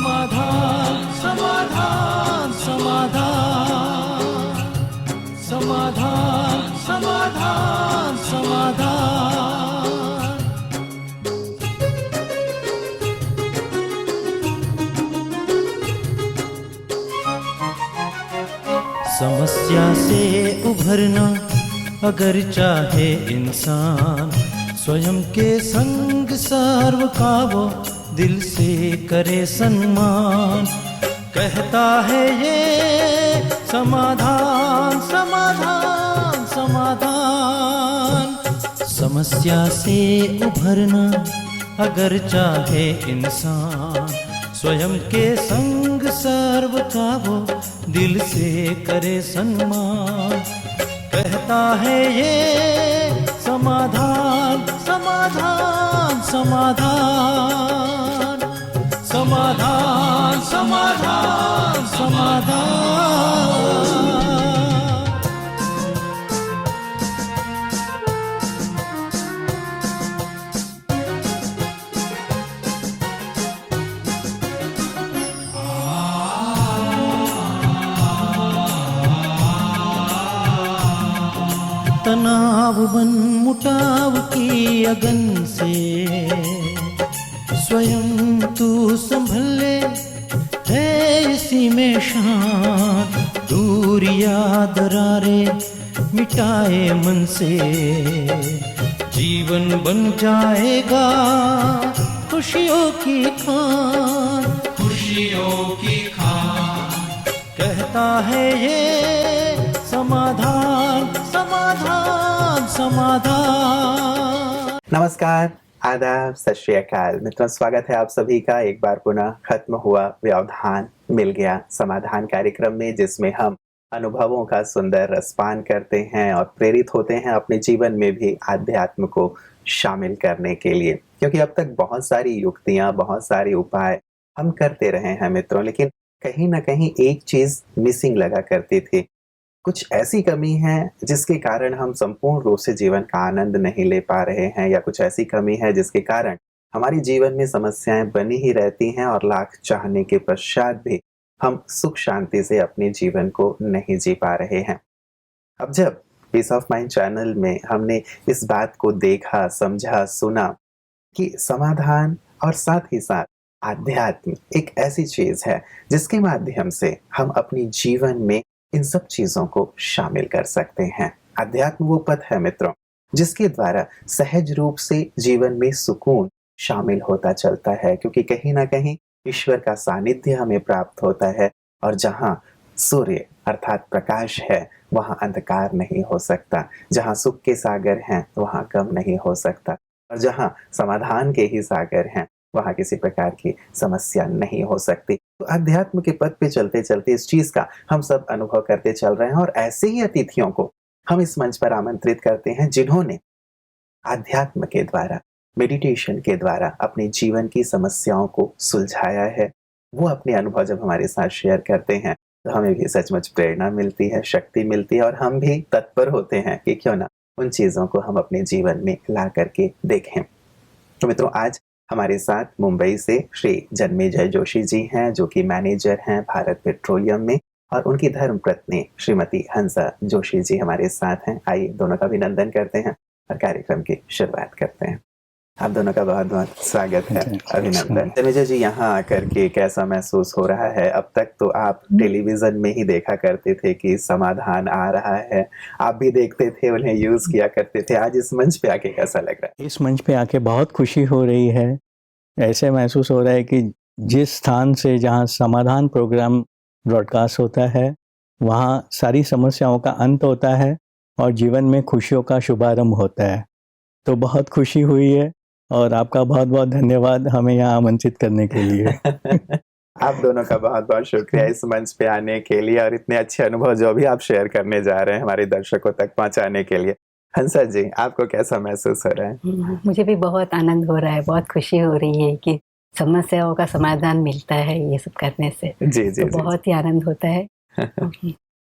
समाधान समाधान समाधान समाधान समाधान समाधान। समस्या से उभरना अगर चाहे इंसान, स्वयं के संग सर्व का वो दिल से करे सम्मान। कहता है ये समाधान समाधान समाधान। समस्या से उभरना अगर चाहे इंसान, स्वयं के संग सर्व का वो दिल से करे सम्मान। कहता है ये समाधान समाधान समाधान समाधान समाधान समाधान। तनाव बन मुटाव की अगन से स्वयं तू संभल ले, है इसी में शान। दूरिया दरारे मिटाए मन से, जीवन बन जाएगा खुशियों की खान खुशियों की खान। कहता है ये समाधान समाधान समाधान। नमस्कार, आदाब, सत श्री अकाल मित्रों, स्वागत है आप सभी का एक बार पुनः खत्म हुआ व्यवधान मिल गया समाधान कार्यक्रम में, जिसमें हम अनुभवों का सुंदर रसपान करते हैं और प्रेरित होते हैं अपने जीवन में भी आध्यात्म को शामिल करने के लिए। क्योंकि अब तक बहुत सारी युक्तियां, बहुत सारे उपाय हम करते रहे हैं मित्रों, लेकिन कहीं ना कहीं एक चीज मिसिंग लगा करती थी। कुछ ऐसी कमी है जिसके कारण हम संपूर्ण रूप से जीवन का आनंद नहीं ले पा रहे हैं, या कुछ ऐसी कमी है जिसके कारण हमारे जीवन में समस्याएं बनी ही रहती हैं और लाख चाहने के पश्चात भी हम सुख शांति से अपने जीवन को नहीं जी पा रहे हैं। अब जब पीस ऑफ माइंड चैनल में हमने इस बात को देखा, समझा, सुना कि समाधान और साथ ही साथ आध्यात्म एक ऐसी चीज है जिसके माध्यम से हम अपने जीवन में इन सब चीजों को शामिल कर सकते हैं। अध्यात्म वो पथ है मित्रों जिसके द्वारा सहज रूप से जीवन में सुकून शामिल होता चलता है, क्योंकि कहीं ना कहीं ईश्वर का सानिध्य हमें प्राप्त होता है। और जहाँ सूर्य अर्थात प्रकाश है वहाँ अंधकार नहीं हो सकता, जहाँ सुख के सागर हैं वहाँ गम नहीं हो सकता, और जहाँ समाधान के ही सागर हैं वहाँ किसी प्रकार की समस्या नहीं हो सकती। तो अध्यात्म के पथ पे चलते चलते इस चीज का हम सब अनुभव करते चल रहे हैं, और ऐसे ही अतिथियों को हम इस मंच पर आमंत्रित करते हैं जिन्होंने अध्यात्म के द्वारा, मेडिटेशन के द्वारा अपने जीवन की समस्याओं को सुलझाया है। वो अपने अनुभव जब हमारे साथ शेयर करते हैं तो हमें भी सचमुच प्रेरणा मिलती है, शक्ति मिलती है, और हम भी तत्पर होते हैं कि क्यों ना उन चीजों को हम अपने जीवन में ला करके देखें। तो मित्रों, आज हमारे साथ मुंबई से श्री जन्मेजय जोशी जी हैं, जो कि मैनेजर हैं भारत पेट्रोलियम में, और उनकी धर्म पत्नी श्रीमती हंसा जोशी जी हमारे साथ हैं। आइए दोनों का अभिनंदन करते हैं और कार्यक्रम की शुरुआत करते हैं। आप दोनों का बहुत बहुत स्वागत है, अभिनंदन। जन्मेजय जी, यहाँ आकर के कैसा महसूस हो रहा है? अब तक तो आप टेलीविजन में ही देखा करते थे कि समाधान आ रहा है, आप भी देखते थे, उन्हें यूज किया करते थे। आज इस मंच पे आके कैसा लग रहा है? इस मंच पे आके बहुत खुशी हो रही है। ऐसे महसूस हो रहा है कि जिस स्थान से जहाँ समाधान प्रोग्राम ब्रॉडकास्ट होता है वहाँ सारी समस्याओं का अंत होता है और जीवन में खुशियों का शुभारंभ होता है। तो बहुत खुशी हुई है और आपका बहुत बहुत धन्यवाद हमें यहाँ आमंत्रित करने के लिए। आप दोनों का बहुत बहुत शुक्रिया इस मंच पे आने के लिए और इतने अच्छे अनुभव जो भी आप शेयर करने जा रहे हैं हमारे दर्शकों तक पहुंचाने के लिए। हंसा जी, आपको कैसा महसूस हो रहा है? मुझे भी बहुत आनंद हो रहा है, बहुत खुशी हो रही है कि समस्याओं का समाधान मिलता है ये सब करने से। जी जी, तो बहुत ही आनंद होता है।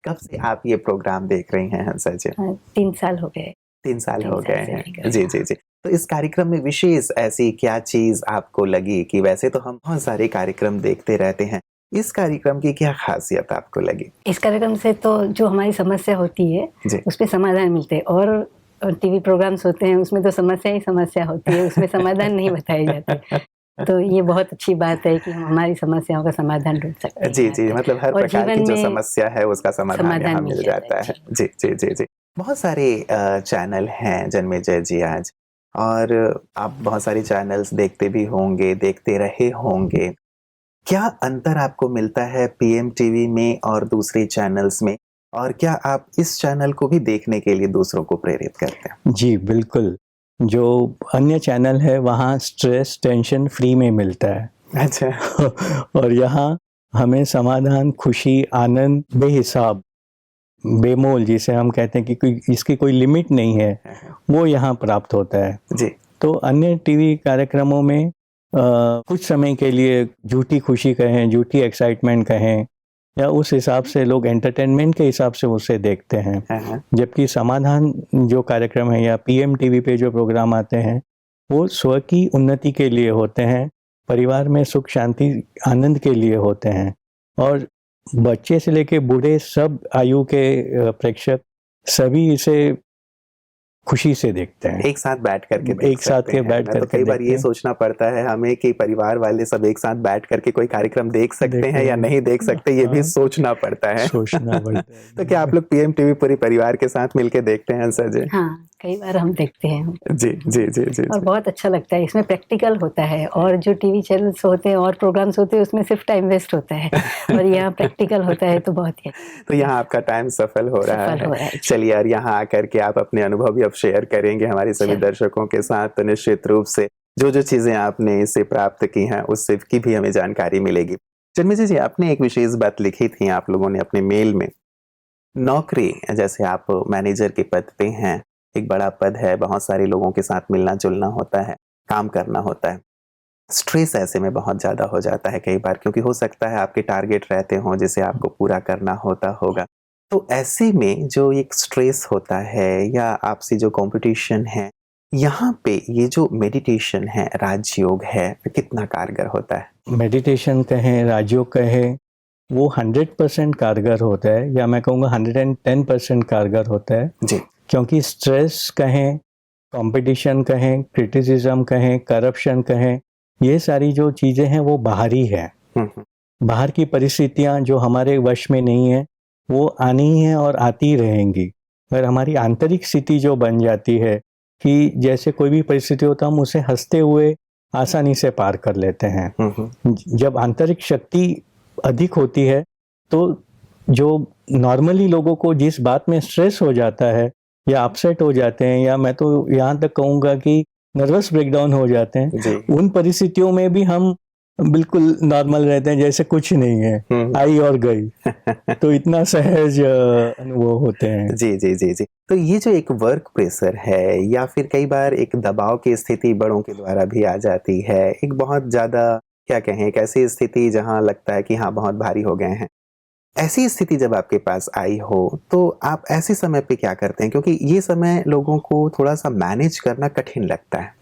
कब से आप ये प्रोग्राम देख रही हैं हंसा जी? 3 साल हो गए। 3 साल हो गए हैं। जी जी जी। तो इस कार्यक्रम में विशेष ऐसी क्या चीज आपको लगी कि वैसे तो हम बहुत सारे कार्यक्रम देखते रहते हैं, इस कार्यक्रम की क्या खासियत आपको लगी? इस कार्यक्रम से तो जो हमारी समस्या होती है जी। उस पे समाधान मिलते हैं, और टीवी प्रोग्राम्स होते हैं उसमें तो समस्या ही समस्या होती है, उसमें समाधान नहीं बताए जाते। तो ये बहुत अच्छी बात है कि हम हमारी समस्याओं का समाधान ढूंढ सकते हैं जी यहाँ जी, पे। मतलब हर और प्रकार की जीवन जो में समस्या है उसका समाधान समाधान यहाँ मिल मिल जाता जाता है। है। जी जी जी जी। बहुत सारे चैनल हैं जन्मेजय जी आज, और आप बहुत सारे चैनल्स देखते भी होंगे, देखते रहे होंगे। क्या अंतर आपको मिलता है पीएम टीवी में और दूसरे चैनल्स में, और क्या आप इस चैनल को भी देखने के लिए दूसरों को प्रेरित करते हैं? जी बिल्कुल। जो अन्य चैनल है वहाँ स्ट्रेस टेंशन फ्री में मिलता है अच्छा। और यहाँ हमें समाधान, खुशी, आनंद बेहिसाब, बेमोल जिसे हम कहते हैं कि कोई इसकी कोई लिमिट नहीं है, वो यहाँ प्राप्त होता है। जी तो अन्य टीवी कार्यक्रमों में कुछ समय के लिए झूठी खुशी कहें, झूठी एक्साइटमेंट कहें, या उस हिसाब से लोग एंटरटेनमेंट के हिसाब से उसे देखते हैं। हाँ, जबकि समाधान जो कार्यक्रम है या पीएम टीवी पे जो प्रोग्राम आते हैं वो स्व की उन्नति के लिए होते हैं, परिवार में सुख शांति आनंद के लिए होते हैं, और बच्चे से लेके बूढ़े सब आयु के प्रेक्षक सभी इसे खुशी से देखते हैं। एक साथ बैठ करके देख एक साथ सकते के हैं। बैठ मैं तो करके कई बार देखते ये हैं। सोचना पड़ता है हमें कि परिवार वाले सब एक साथ बैठ करके कोई कार्यक्रम देख सकते हैं या नहीं देख सकते, ये भी हाँ, सोचना पड़ता है। सोचना पड़ता है। तो क्या आप लोग पीएम टीवी पूरी परिवार के साथ मिलके देखते हैं अंसर जी? हाँ, कई बार हम देखते हैं जी जी जी जी और जी। बहुत अच्छा लगता है। इसमें प्रैक्टिकल होता है, और जो टीवी चैनल्स होते हैं और प्रोग्राम्स होते हैं उसमें सिर्फ टाइम वेस्ट होता है, और यहाँ प्रैक्टिकल होता है तो बहुत ही तो यहाँ आपका टाइम सफल हो रहा सफल है। हो रहा है। चलिए, और यहाँ आकर के आप अपने अनुभव भी अब शेयर करेंगे हमारे सभी चलिए। दर्शकों के साथ, तो निश्चित रूप से जो जो चीजें आपने इससे प्राप्त की हैं उससे की भी हमें जानकारी मिलेगी। जन्मेजय जी, आपने एक विशेष बात लिखी थी आप लोगों ने अपने मेल में, नौकरी जैसे आप मैनेजर के पद पे हैं, एक बड़ा पद है, बहुत सारे लोगों के साथ मिलना जुलना होता है, काम करना होता है, स्ट्रेस ऐसे में बहुत ज़्यादा हो जाता है कई बार, क्योंकि हो सकता है आपके टारगेट रहते हों जिसे आपको पूरा करना होता होगा। तो ऐसे में जो एक स्ट्रेस होता है या आपसे जो कंपटीशन है, यहाँ पे ये जो मेडिटेशन है, राजयोग है, कितना कारगर होता है? मेडिटेशन कहें, राजयोग कहें, वो 100% कारगर होता है, या मैं कहूँगा 110% कारगर होता है। जी क्योंकि स्ट्रेस कहें, कंपटीशन कहें, क्रिटिसिज्म कहें, करप्शन कहें, ये सारी जो चीज़ें हैं वो बाहरी है। बाहर की परिस्थितियाँ जो हमारे वश में नहीं है वो आनी ही है और आती ही रहेंगी। अगर हमारी आंतरिक स्थिति जो बन जाती है कि जैसे कोई भी परिस्थिति होता है हम उसे हंसते हुए आसानी से पार कर लेते हैं। जब आंतरिक शक्ति अधिक होती है तो जो नॉर्मली लोगों को जिस बात में स्ट्रेस हो जाता है या अपसेट हो जाते हैं, या मैं तो यहाँ तक कहूँगा कि नर्वस ब्रेकडाउन हो जाते हैं, जी। उन परिस्थितियों में भी हम बिल्कुल नॉर्मल रहते हैं, जैसे कुछ नहीं है, आई और गई। तो इतना सहज अनुभव होते हैं। जी जी जी जी। तो ये जो एक वर्क प्रेशर है या फिर कई बार एक दबाव की स्थिति बड़ों के द्वारा भी आ जाती है, एक बहुत ज्यादा क्या कहें, एक ऐसी स्थिति जहां लगता है कि हाँ बहुत भारी हो गए हैं, ऐसी स्थिति जब आपके पास आई हो तो आप ऐसे समय पे क्या करते हैं? क्योंकि ये समय लोगों को थोड़ा सा मैनेज करना कठिन लगता है।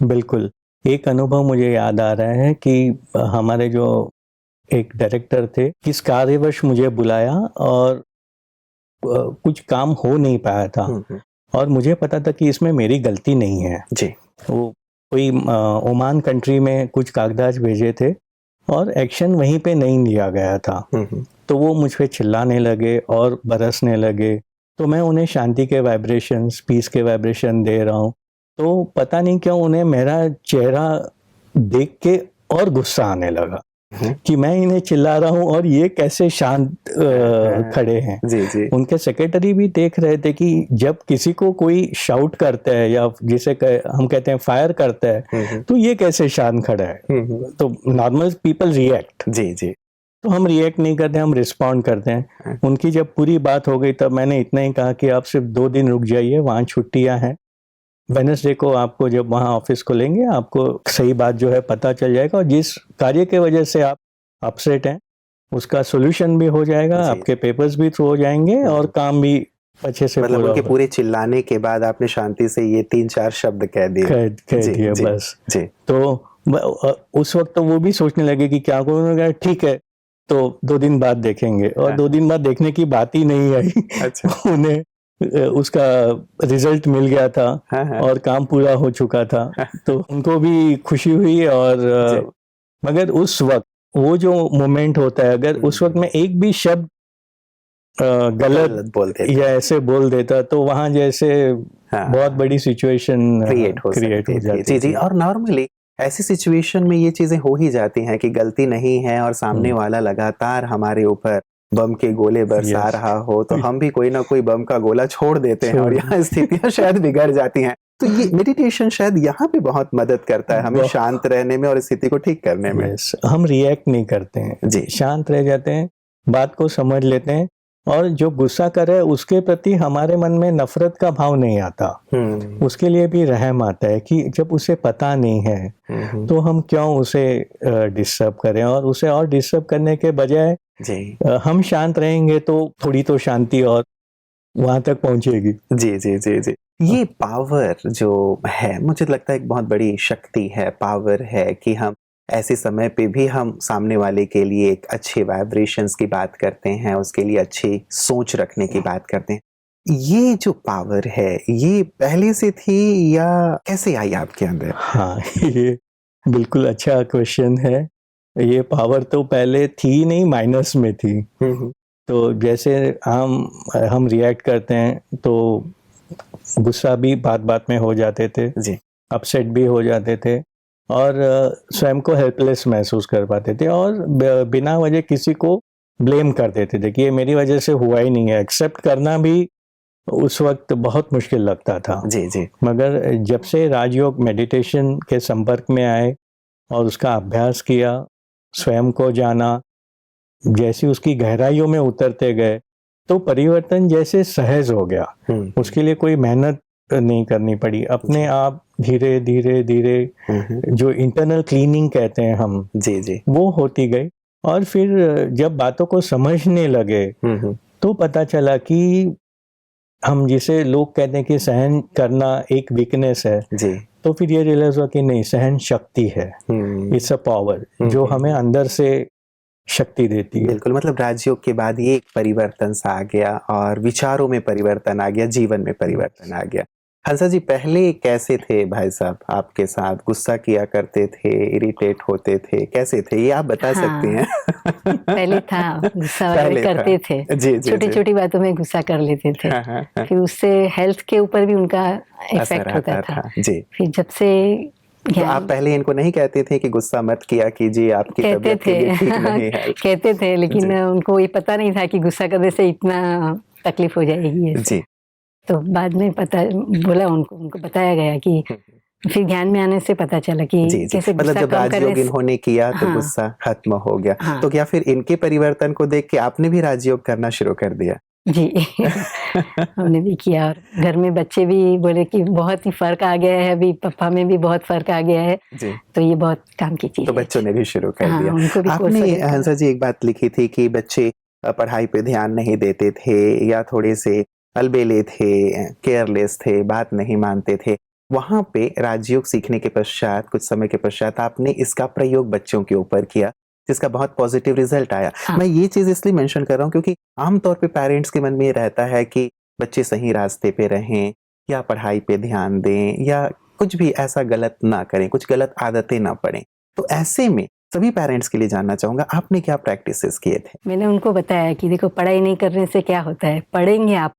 बिल्कुल। एक अनुभव मुझे याद आ रहा है कि हमारे जो एक डायरेक्टर थे, किस कार्यवश मुझे बुलाया और कुछ काम हो नहीं पाया था, और मुझे पता था कि इसमें मेरी गलती नहीं है। जी। वो कोई ओमान कंट्री में कुछ कागजात भेजे थे और एक्शन वहीं पे नहीं लिया गया था। तो वो मुझ पे चिल्लाने लगे और बरसने लगे, तो मैं उन्हें शांति के वाइब्रेशंस, पीस के वाइब्रेशन दे रहा हूँ। तो पता नहीं क्यों उन्हें मेरा चेहरा देख के और गुस्सा आने लगा कि मैं इन्हें चिल्ला रहा हूँ और ये कैसे शांत खड़े हैं। जी जी। उनके सेक्रेटरी भी देख रहे थे कि जब किसी को कोई शाउट करता है या जिसे हम कहते हैं फायर करता है, तो ये कैसे शांत खड़ा है। तो नॉर्मल पीपल रिएक्ट। जी जी। तो हम रिएक्ट नहीं करते, हम रिस्पॉन्ड करते हैं। उनकी जब पूरी बात हो गई तब मैंने इतना ही कहा कि आप सिर्फ 2 दिन रुक जाइए, वहाँ छुट्टियाँ हैं, वेडनेसडे को आपको जब वहाँ ऑफिस खोलेंगे आपको सही बात जो है पता चल जाएगा, और जिस कार्य के वजह से आप अपसेट हैं उसका सोल्यूशन भी हो जाएगा, आपके पेपर्स भी थ्रू हो जाएंगे और काम भी अच्छे से मतलब पूरा उनके हो। पूरे चिल्लाने के बाद आपने शांति से ये 3-4 शब्द कह दिए। कह जी, दिया जी, बस। जी। तो उस वक्त तो वो भी सोचने लगे कि क्या करूँ। उन्होंने कहा ठीक है, तो 2 दिन बाद देखेंगे, और हाँ। 2 दिन बाद देखने की बात ही नहीं आई। अच्छा। उन्हें उसका रिजल्ट मिल गया था हाँ, हाँ। और काम पूरा हो चुका था, तो उनको भी खुशी हुई। और जी। मगर उस वक्त वो जो मोमेंट होता है, अगर उस वक्त में एक भी शब्द गलत गलत बोलते थे। या ऐसे बोल देता, तो वहां जैसे हाँ। बहुत बड़ी सिचुएशन क्रिएट हो क्रिएट सकती हो थी। जाती जी, जी। थी। और नॉर्मली ऐसी सिचुएशन में ये चीजें हो ही जाती हैं कि गलती नहीं है और सामने वाला लगातार हमारे ऊपर बम के गोले बरसा Yes. रहा हो, तो हम भी कोई ना कोई बम का गोला छोड़ देते हैं, और छोड़ यहाँ स्थितियां शायद बिगड़ जाती हैं। तो ये मेडिटेशन शायद यहाँ पे बहुत मदद करता है हमें बहुत। शांत रहने में और स्थिति को ठीक करने में। यस, हम रिएक्ट नहीं करते हैं जी। शांत रह जाते हैं, बात को समझ लेते हैं, और जो गुस्सा करे उसके प्रति हमारे मन में नफरत का भाव नहीं आता, उसके लिए भी रहम आता है कि जब उसे पता नहीं है तो हम क्यों उसे डिस्टर्ब करें, और उसे और डिस्टर्ब करने के बजाय जी, हम शांत रहेंगे तो थोड़ी तो शांति और वहां तक पहुंचेगी। जी, जी, जी, जी। ये पावर जो है, मुझे लगता है एक बहुत बड़ी शक्ति है, पावर है कि हम ऐसे समय पे भी हम सामने वाले के लिए एक अच्छे वाइब्रेशंस की बात करते हैं, उसके लिए अच्छी सोच रखने की बात करते हैं। ये जो पावर है, ये पहले से थी या कैसे आई आपके अंदर? हाँ, ये बिल्कुल अच्छा क्वेश्चन है। ये पावर तो पहले थी नहीं, माइनस में थी। तो जैसे हम रिएक्ट करते हैं तो गुस्सा भी बात बात में हो जाते थे, जी। अपसेट भी हो जाते थे, और स्वयं को हेल्पलेस महसूस कर पाते थे, और बिना वजह किसी को ब्लेम कर देते थे कि ये मेरी वजह से हुआ ही नहीं है। एक्सेप्ट करना भी उस वक्त बहुत मुश्किल लगता था। जी, जी। मगर जब से राजयोग मेडिटेशन के संपर्क में आए और उसका अभ्यास किया, स्वयं को जाना, जैसे उसकी गहराइयों में उतरते गए, तो परिवर्तन जैसे सहज हो गया। उसके लिए कोई मेहनत नहीं करनी पड़ी, अपने आप धीरे धीरे धीरे जो इंटरनल क्लीनिंग कहते हैं हम, जी, जी। वो होती गई। और फिर जब बातों को समझने लगे तो पता चला कि हम जिसे लोग कहते हैं कि सहन करना एक वीकनेस है, जी। तो फिर ये रियलाइज हुआ कि नहीं, सहन शक्ति है। इट्स अ पावर जो हमें अंदर से शक्ति देती है। बिल्कुल, मतलब राजयोग के बाद ये एक परिवर्तन सा आ गया, और विचारों में परिवर्तन आ गया, जीवन में परिवर्तन आ गया। हंसा जी, पहले कैसे थे भाई साहब आपके साथ? गुस्सा किया करते थे, इरिटेट होते थे, कैसे थे ये आप बता सकती हैं? पहले था गुस्सा पहले वगैरह करते था। थे, जी, जी, छोटी जी। छोटी बातों में गुस्सा कर लेते थे। हाँ, हाँ, हाँ। फिर उससे हेल्थ के ऊपर भी उनका असर इफेक्ट होता आता था। था। जी। फिर जब से तो आप पहले इनको नहीं कहते थे कि गुस्सा मत किया कीजिए, आपकी कहते तबीयत के थे लिए ठीक नहीं है? कहते थे, लेकिन जी। उनको ये पता नहीं था कि गुस्सा करने से इतना तकलीफ हो जाएगी ऐसे। जी। तो बाद में पता बोला, उनको बताया गया कि फिर ध्यान में आने से पता चला कि जी, जी। कैसे मतलब गुस्सा जब कम करने राजयोग से। इन्होंने किया तो हाँ। गुस्सा खत्म हो गया। हाँ। तो क्या फिर इनके परिवर्तन को देख के आपने भी राजयोग करना शुरू कर दिया? जी हमने भी किया, और घर में बच्चे भी बोले कि बहुत ही फर्क आ गया है, अभी पापा में भी बहुत फर्क आ गया है। जी। तो ये बहुत काम की चीज तो है। बच्चों ने भी शुरू कर हाँ, दिया। उनको भी कोर्स आपने वगैरह करना। हंसा जी एक बात लिखी थी कि बच्चे पढ़ाई पे ध्यान नहीं देते थे, या थोड़े से अलबेले थे, केयरलेस थे, बात नहीं मानते थे। वहां पे राजयोग सीखने के पश्चात, कुछ समय के पश्चात आपने इसका प्रयोग बच्चों के ऊपर किया, जिसका बहुत पॉजिटिव रिजल्ट आया। हाँ। मैं ये चीज इसलिए मेंशन कर रहा हूँ क्योंकि आमतौर पे पेरेंट्स के मन में ये रहता है कि बच्चे सही रास्ते पे रहें, या पढ़ाई पे ध्यान दें, या कुछ भी ऐसा गलत ना करें, कुछ गलत आदतें ना पड़ें। तो ऐसे में सभी पेरेंट्स के लिए जानना चाहूंगा, आपने क्या प्रैक्टिसेस किए थे? मैंने उनको बताया कि देखो, पढ़ाई नहीं करने से क्या होता है, पढ़ेंगे आप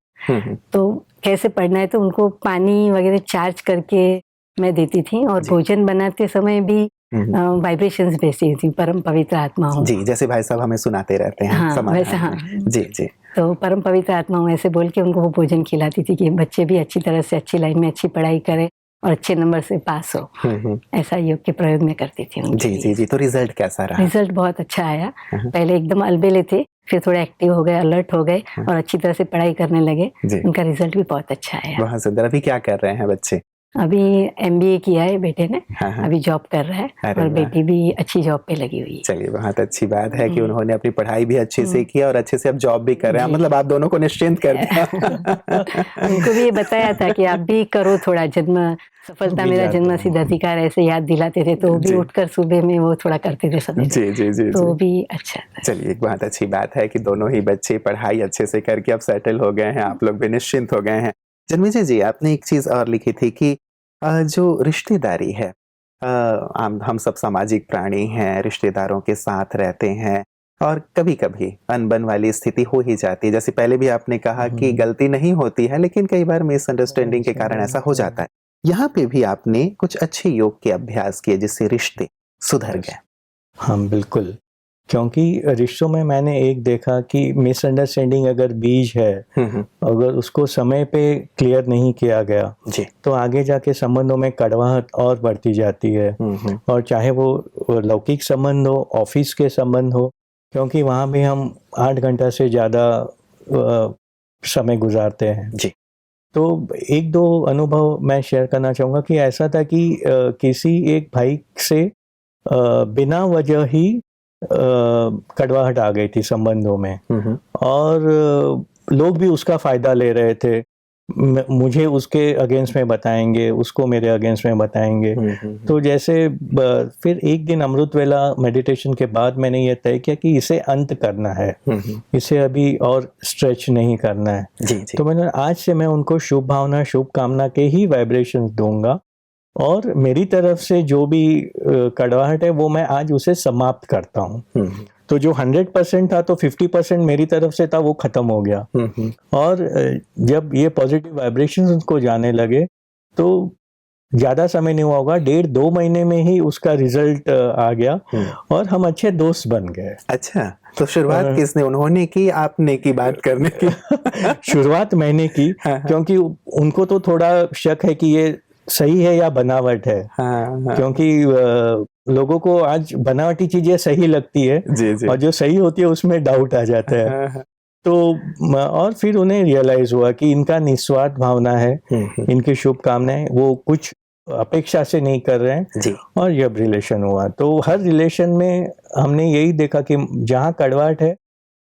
तो कैसे पढ़ना है। तो उनको पानी वगैरह चार्ज करके मैं देती थी, और भोजन बनाते समय भी वाइब्रेशंस भेजती थी, परम पवित्र आत्मा हो। जी, जैसे भाई साहब हमें सुनाते रहते हैं। हाँ, समाधान वैसे हाँ। में। जी, जी। तो परम पवित्र आत्मा हो ऐसे बोल के उनको वो भोजन खिलाती थी कि बच्चे भी अच्छी तरह से अच्छी लाइन में अच्छी पढ़ाई करें और अच्छे नंबर से पास हो। ऐसा योग के प्रयोग में करती थी उनके जी, लिए। जी, जी। तो रिजल्ट कैसा रहा? रिजल्ट बहुत अच्छा आया। पहले एकदम अलबेले थे, फिर थोड़ा एक्टिव हो गए, अलर्ट हो गए, और अच्छी तरह से पढ़ाई करने लगे। जी। उनका रिजल्ट भी बहुत अच्छा आया। बहुत सुंदर। अभी क्या कर रहे हैं बच्चे? अभी MBA किया है बेटे ने, हाँ, हाँ। अभी जॉब कर रहा है अरे और वाह। बेटी भी अच्छी जॉब पे लगी हुई है। चलिए, बहुत अच्छी बात है कि हम्म। उन्होंने अपनी पढ़ाई भी अच्छे से की और अच्छे से अब जॉब भी कर रहे हैं, जी। मतलब आप दोनों को निश्चिंत कर दिया। उनको भी ये बताया था कि आप भी करो थोड़ा, जन्म सफलता भी मेरा जाते जन्म हैं। सिद्ध अधिकार ऐसे याद दिलाते थे, तो वो भी जी। उठकर सुबह में वो थोड़ा करते थे सवेरे, जी जी जी तो जी। वो भी अच्छा था। चलिए, एक बहुत अच्छी बात है कि दोनों ही बच्चे पढ़ाई अच्छे से करके अब सेटल हो गए हैं, आप लोग भी निश्चिंत हो गए हैं। जन्मेजय जी, आपने एक चीज और लिखी थी कि जो रिश्तेदारी है, हम सब सामाजिक प्राणी हैं, रिश्तेदारों के साथ रहते हैं और कभी कभी अनबन वाली स्थिति हो ही जाती है। जैसे पहले भी आपने कहा कि गलती नहीं होती है, लेकिन कई बार मिसअंडरस्टैंडिंग के कारण ऐसा हो जाता है। यहाँ पे भी आपने कुछ अच्छे योग के अभ्यास किए जिससे रिश्ते सुधर गए। हाँ बिल्कुल, क्योंकि रिश्तों में मैंने एक देखा कि मिसअंडरस्टैंडिंग अगर बीज है, अगर उसको समय पे क्लियर नहीं किया गया जी। तो आगे जाके संबंधों में कड़वाहट और बढ़ती जाती है। और चाहे वो लौकिक संबंध हो, ऑफिस के संबंध हो, क्योंकि वहाँ भी हम 8 घंटा से ज़्यादा समय गुजारते हैं। जी। तो एक दो अनुभव मैं शेयर करना चाहूँगा कि ऐसा था कि किसी एक भाई से बिना वजह ही कड़वाहट आ गई थी संबंधों में, और लोग भी उसका फायदा ले रहे थे। मुझे उसके अगेंस्ट में बताएंगे, उसको मेरे अगेंस्ट में बताएंगे। तो जैसे फिर एक दिन अमृत वेला मेडिटेशन के बाद मैंने ये तय किया कि इसे अंत करना है, इसे अभी और स्ट्रेच नहीं करना है। जी, जी। तो मैंने आज से मैं उनको शुभ भावना, शुभ कामना के ही वाइब्रेशंस दूंगा, और मेरी तरफ से जो भी कड़वाहट है वो मैं आज उसे समाप्त करता हूँ। तो जो 100% था तो 50% मेरी तरफ से था, वो खत्म हो गया। और जब ये पॉजिटिव वाइब्रेशंस उनको जाने लगे तो ज्यादा समय नहीं हुआ होगा, 1.5-2 महीने में ही उसका रिजल्ट आ गया और हम अच्छे दोस्त बन गए। अच्छा, तो शुरुआत किसने, उन्होंने की आपने की बात करने की? शुरुआत मैंने की, क्योंकि उनको तो थोड़ा शक है कि ये सही है या बनावट है। क्योंकि लोगों को आज बनावटी चीजें सही लगती है, जी, जी। और जो सही होती है उसमें डाउट आ जाता है। तो और फिर उन्हें रियलाइज हुआ कि इनका निस्वार्थ भावना है, इनकी शुभकामनाएं, वो कुछ अपेक्षा से नहीं कर रहे हैं। जी। और जब रिलेशन हुआ तो हर रिलेशन में हमने यही देखा कि जहाँ कड़वाहट है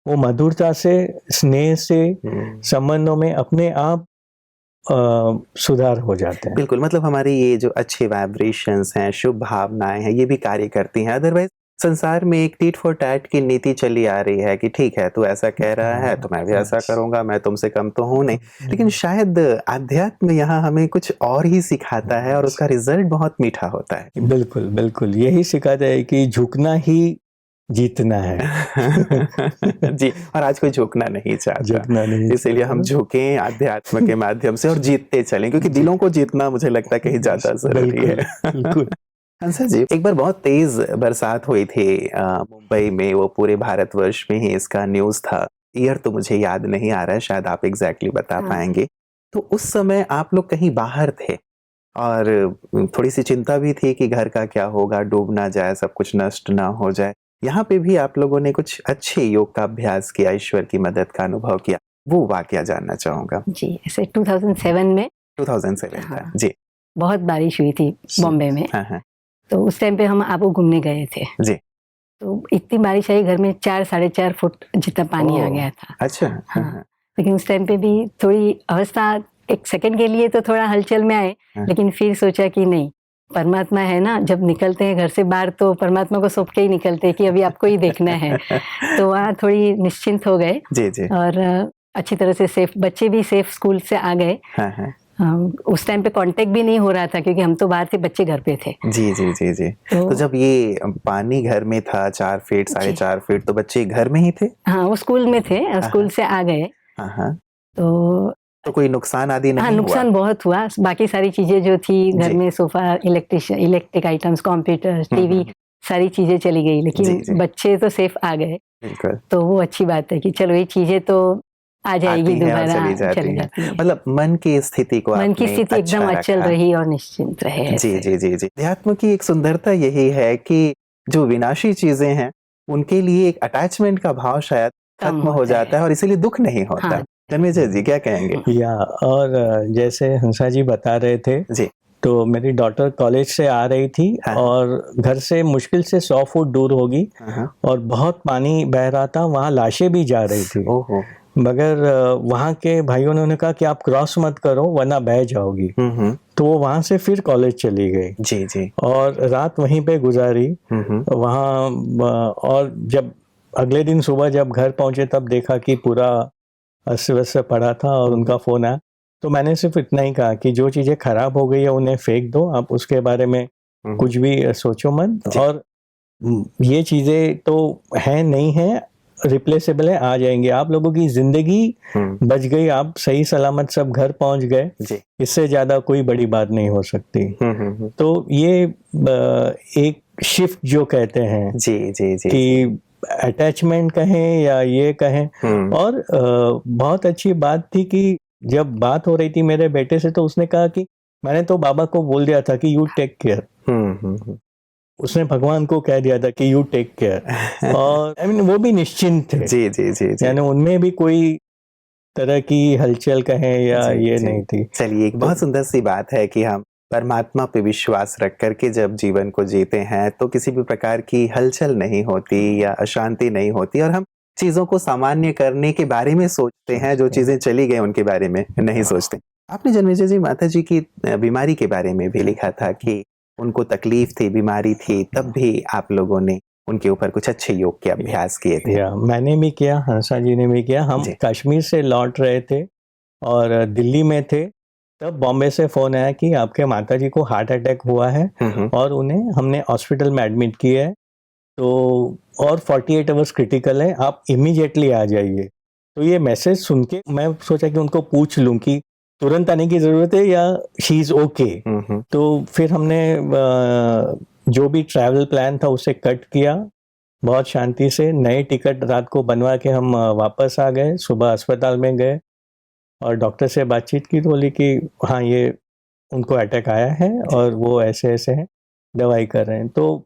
वो मधुरता से, स्नेह से संबंधों में अपने आप सुधार हो जाते हैं। बिल्कुल, मतलब हमारी ये जो अच्छे वाइब्रेशंस हैं, शुभ भावनाएं हैं, ये भी कार्य करती हैं। अदरवाइज संसार में एक टीट फॉर टैट की नीति चली आ रही है कि ठीक है, तू ऐसा कह रहा है तो मैं भी ऐसा करूंगा, मैं तुमसे कम तो हूं नहीं। लेकिन शायद अध्यात्म यहाँ हमें कुछ और ही सिखाता है और उसका रिजल्ट बहुत मीठा होता है। बिल्कुल बिल्कुल, यही सिखाता है कि झुकना ही जीतना है। जी, और आज कोई झुकना नहीं चाहता, इसीलिए हम झुकें अध्यात्म के माध्यम से और जीतते चलें, क्योंकि दिलों को जीतना मुझे लगता है कहीं ज्यादा जरूरी है। बिल्कुल। हंसा जी, एक बार बहुत तेज बरसात हुई थी मुंबई में, वो पूरे भारतवर्ष में ही इसका न्यूज था। ईयर तो मुझे याद नहीं आ रहा है, शायद आप एग्जैक्टली बता पाएंगे। तो उस समय आप लोग कहीं बाहर थे और थोड़ी सी चिंता भी थी कि घर का क्या होगा, डूब ना जाए, सब कुछ नष्ट ना हो जाए। यहाँ पे भी आप लोगों ने कुछ अच्छे योग का अभ्यास किया, ईश्वर की मदद का अनुभव किया, वो वाकया जानना चाहूंगा। जी, ऐसे 2007 में 2007 था जी। बहुत बारिश हुई थी बॉम्बे में। तो उस टाइम पे हम आबू घूमने गए थे जी। तो इतनी बारिश आई, घर में 4-4.5 फुट जितना पानी आ गया था। अच्छा। लेकिन उस टाइम पे भी थोड़ी अवस्था, एक सेकंड के लिए तो थोड़ा हलचल में आए, लेकिन फिर सोचा कि नहीं, परमात्मा है ना, जब निकलते हैं घर से बाहर तो परमात्मा को सौंप के ही निकलते हैं कि अभी आपको ही देखना है। तो वहाँ थोड़ी निश्चिंत हो गए जी जी। और अच्छी तरह से सेफ, बच्चे भी सेफ स्कूल से आ गए। उस टाइम पे कांटेक्ट भी नहीं हो रहा था क्योंकि हम तो बाहर थे, बच्चे घर पे थे। जी जी जी जी। तो जब ये पानी घर में था 4 फीट 4.5 फीट, तो बच्चे घर में ही थे? हाँ, वो स्कूल में थे, स्कूल से आ गए। तो कोई नुकसान आदि नहीं हुआ? नुकसान बहुत हुआ। बाकी सारी चीजें जो थी घर में, sofa, electric items, computer, TV, सारी चीजें चली गई, लेकिन बच्चे तो सेफ आ गए। तो वो अच्छी बात है कि चलो ये चीजें तो आ जाएगी दोबारा, चली जाती है। मतलब मन की स्थिति को, मन की स्थिति एकदम अचल रही और निश्चिंत रहे। जी जी जी जी। अध्यात्म की एक सुंदरता यही है कि जो विनाशी चीजें हैं उनके लिए एक अटैचमेंट का भाव शायद खत्म हो जाता है और इसीलिए दुख नहीं होता। जन्मेजय जी क्या कहेंगे? और जैसे हंसा जी बता रहे थे जी, तो मेरी डॉटर कॉलेज से आ रही थी हाँ। और घर से मुश्किल से 100 फुट दूर होगी हाँ। और बहुत पानी बह रहा था, वहाँ लाशें भी जा रही थी। ओहो। मगर वहाँ के भाइयों ने उन्हें कहा कि आप क्रॉस मत करो वरना बह जाओगी। तो वो वहाँ से फिर कॉलेज चली गई जी जी। और रात वहीं पे गुजारी वहाँ। और जब अगले दिन सुबह जब घर पहुंचे तब देखा कि पूरा अस्त व्यस्त पड़ा था और उनका फोन आया। तो मैंने सिर्फ इतना ही कहा कि जो चीजें खराब हो गई है उन्हें फेंक दो, आप उसके बारे में कुछ भी सोचो मत। जी। और ये चीजें तो है नहीं है, रिप्लेसेबल है, आ जाएंगे। आप लोगों की जिंदगी बच गई, आप सही सलामत सब घर पहुंच गए, जी। इससे ज्यादा कोई बड़ी बात नहीं हो सकती। तो ये एक शिफ्ट जो कहते हैं जी जी जी कि अटैचमेंट कहें या ये कहें। और बहुत अच्छी बात थी कि जब बात हो रही थी मेरे बेटे से तो उसने कहा कि मैंने तो बाबा को बोल दिया था कि यू टेक केयर। उसने भगवान को कह दिया था कि यू टेक केयर। और आई मीन वो भी निश्चिंत थे। जी जी जी जी। यानी उनमें भी कोई तरह की हलचल कहें या जी, ये जी। नहीं थी। चलिए, एक बहुत सुंदर सी बात है कि हम परमात्मा पे विश्वास रख करके जब जीवन को जीते हैं तो किसी भी प्रकार की हलचल नहीं होती या अशांति नहीं होती और हम चीजों को सामान्य करने के बारे में सोचते हैं, जो चीजें चली गई उनके बारे में नहीं सोचते। आपने जन्मेजय जी माता जी की बीमारी के बारे में भी लिखा था कि उनको तकलीफ थी, बीमारी थी, तब भी आप लोगों ने उनके ऊपर कुछ अच्छे योग के अभ्यास किए थे। या मैंने भी किया, हंसा जी ने भी किया। हम जी। कश्मीर से लौट रहे थे और दिल्ली में थे, तब बॉम्बे से फोन आया कि आपके माताजी को हार्ट अटैक हुआ है और उन्हें हमने हॉस्पिटल में एडमिट किया है, तो और 48 आवर्स क्रिटिकल है, आप इमीडिएटली आ जाइए। तो ये मैसेज सुन के मैं सोचा कि उनको पूछ लूं कि तुरंत आने की जरूरत है या शी इज ओके। तो फिर हमने जो भी ट्रैवल प्लान था उसे कट किया, बहुत शांति से नए टिकट रात को बनवा के हम वापस आ गए। सुबह अस्पताल में गए और डॉक्टर से बातचीत की तो बोली कि हाँ ये उनको अटैक आया है और वो ऐसे ऐसे हैं, दवाई कर रहे हैं। तो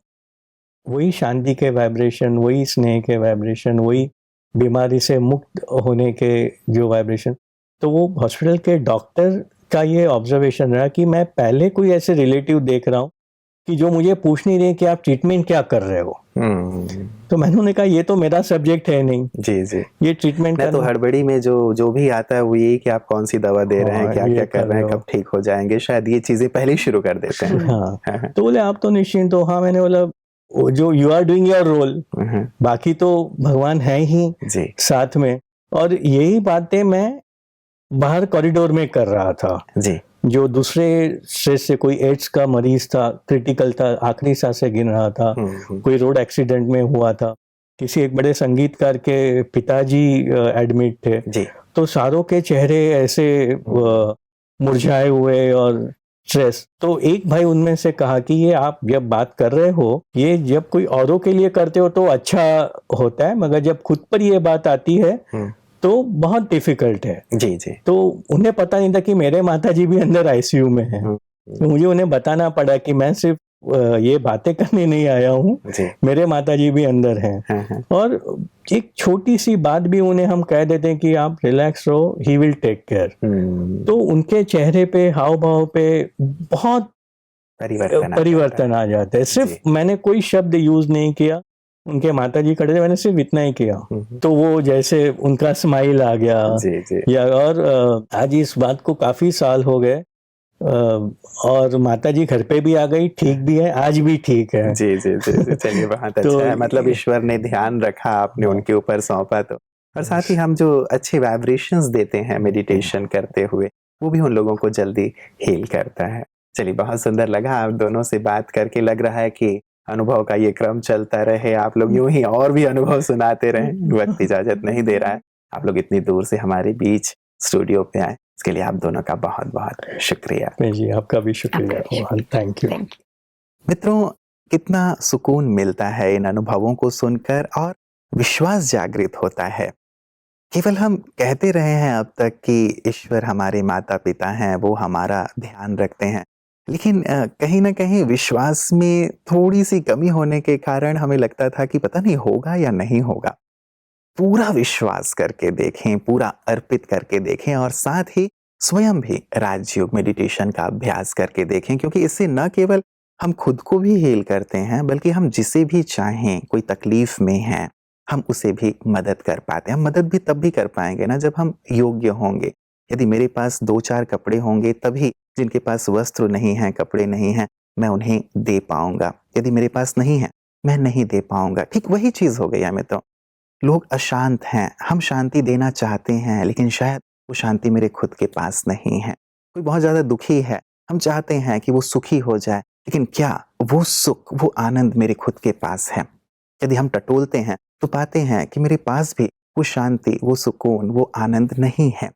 वही शांति के वाइब्रेशन, वही स्नेह के वाइब्रेशन, वही बीमारी से मुक्त होने के जो वाइब्रेशन। तो वो हॉस्पिटल के डॉक्टर का ये ऑब्जर्वेशन रहा कि मैं पहले कोई ऐसे रिलेटिव देख रहा हूँ कि जो मुझे पूछ नहीं रहे कि आप ट्रीटमेंट क्या कर रहे हो। तो मैंने उन्हें कहा ये तो मेरा सब्जेक्ट है नहीं। जी जी। ये ट्रीटमेंट तो हड़बड़ी में जो भी आता है वो यही कि आप कौन सी दवा दे रहे हैं, क्या क्या कर रहे हैं, कब ठीक हो जाएंगे, शायद ये चीजें पहले ही शुरू कर देते हैं। हाँ। तो बोले आप तो निश्चिंत हो। हाँ, मैंने बोला जो you are doing your role, बाकी तो भगवान है ही जी। साथ में। और यही बातें मैं बाहर कॉरिडोर में कर रहा था जी। जो दूसरे स्ट्रेस से, कोई एड्स का मरीज था, क्रिटिकल था, आखिरी सांस से गिन रहा था, कोई रोड एक्सीडेंट में हुआ था, किसी एक बड़े संगीतकार के पिताजी एडमिट थे। जी। तो सारों के चेहरे ऐसे मुरझाए हुए और स्ट्रेस। तो एक भाई उनमें से कहा कि ये आप जब बात कर रहे हो, ये जब कोई औरों के लिए करते हो तो अच्छा होता है, मगर जब खुद पर ये बात आती है तो बहुत डिफिकल्ट है। जी जी। तो उन्हें पता नहीं था कि मेरे माताजी भी अंदर आईसीयू में हैं। तो मुझे उन्हें बताना पड़ा कि मैं सिर्फ ये बातें करने नहीं आया हूँ, मेरे माताजी भी अंदर हैं। और एक छोटी सी बात भी उन्हें हम कह देते हैं कि आप रिलैक्स रहो, ही विल टेक केयर। तो उनके चेहरे पे, हाव भाव पे बहुत परिवर्तन आ जाता है। सिर्फ मैंने कोई शब्द यूज नहीं किया, उनके माताजी खड़े थे, मैंने सिर्फ इतना ही किया तो वो जैसे उनका स्माइल आ गया। जी जी। या और आज इस बात को काफी साल हो गए और माताजी घर पे भी आ गई, ठीक भी है, आज भी ठीक है। जी जी जी। चलिए बहुत अच्छा है, मतलब ईश्वर ने ध्यान रखा, आपने उनके ऊपर सौंपा। तो और साथ ही हम जो अच्छे वाइब्रेशंस देते हैं मेडिटेशन करते हुए, वो भी उन लोगों को जल्दी हील करता है। चलिए बहुत सुंदर लगा आप दोनों से बात करके। लग रहा है कि अनुभव का ये क्रम चलता रहे, आप लोग यूं ही और भी अनुभव सुनाते रहें। वक्त इजाजत नहीं दे रहा है, आप लोग इतनी दूर से हमारे बीच स्टूडियो पे आए, इसके लिए आप दोनों का बहुत बहुत शुक्रिया। जी, आपका भी शुक्रिया। Thank you. मित्रों, कितना सुकून मिलता है इन अनुभवों को सुनकर और विश्वास जागृत होता है। केवल हम कहते रहे हैं अब तक कि ईश्वर हमारे माता पिता हैं, वो हमारा ध्यान रखते हैं, लेकिन कहीं ना कहीं विश्वास में थोड़ी सी कमी होने के कारण हमें लगता था कि पता नहीं होगा या नहीं होगा। पूरा विश्वास करके देखें, पूरा अर्पित करके देखें और साथ ही स्वयं भी राजयोग मेडिटेशन का अभ्यास करके देखें, क्योंकि इससे न केवल हम खुद को भी हील करते हैं बल्कि हम जिसे भी चाहें, कोई तकलीफ में है, हम उसे भी मदद कर पाते हैं। हम मदद भी तब भी कर पाएंगे ना जब हम योग्य होंगे। यदि मेरे पास 2-4 कपड़े होंगे तभी जिनके पास वस्त्र नहीं है, कपड़े नहीं हैं, मैं उन्हें दे पाऊंगा। यदि मेरे पास नहीं है, मैं नहीं दे पाऊंगा। ठीक वही चीज हो गई है मित्रों। लोग अशांत हैं, हम शांति देना चाहते हैं लेकिन शायद वो शांति मेरे खुद के पास नहीं है। कोई बहुत ज्यादा दुखी है, हम चाहते हैं कि वो सुखी हो जाए, लेकिन क्या वो सुख, वो आनंद मेरे खुद के पास है? यदि हम टटोलते हैं तो पाते हैं कि मेरे पास भी वो शांति, वो सुकून, वो आनंद नहीं है।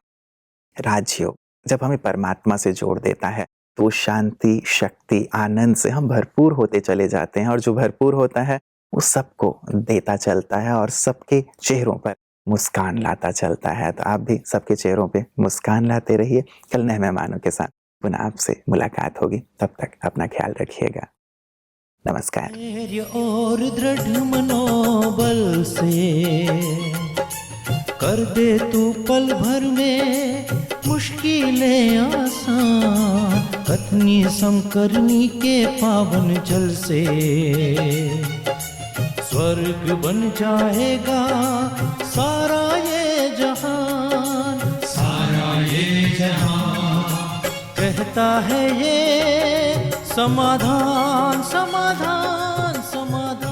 राजयोग जब हमें परमात्मा से जोड़ देता है तो शांति, शक्ति, आनंद से हम भरपूर होते चले जाते हैं, और जो भरपूर होता है वो सबको देता चलता है और सबके चेहरों पर मुस्कान लाता चलता है। तो आप भी सबके चेहरों पे मुस्कान लाते रहिए। कल नए मेहमानों के साथ पुनः आपसे मुलाकात होगी, तब तक अपना ख्याल रखिएगा। नमस्कार। धैर्य और दृढ़ मनोबल से कर दे तू पल भर में मुश्किलें आसान, कथनी समकरनी के पावन जल से स्वर्ग बन जाएगा सारा ये जहान, सारा ये जहान। कहता है ये समाधान, समाधान, समाधान।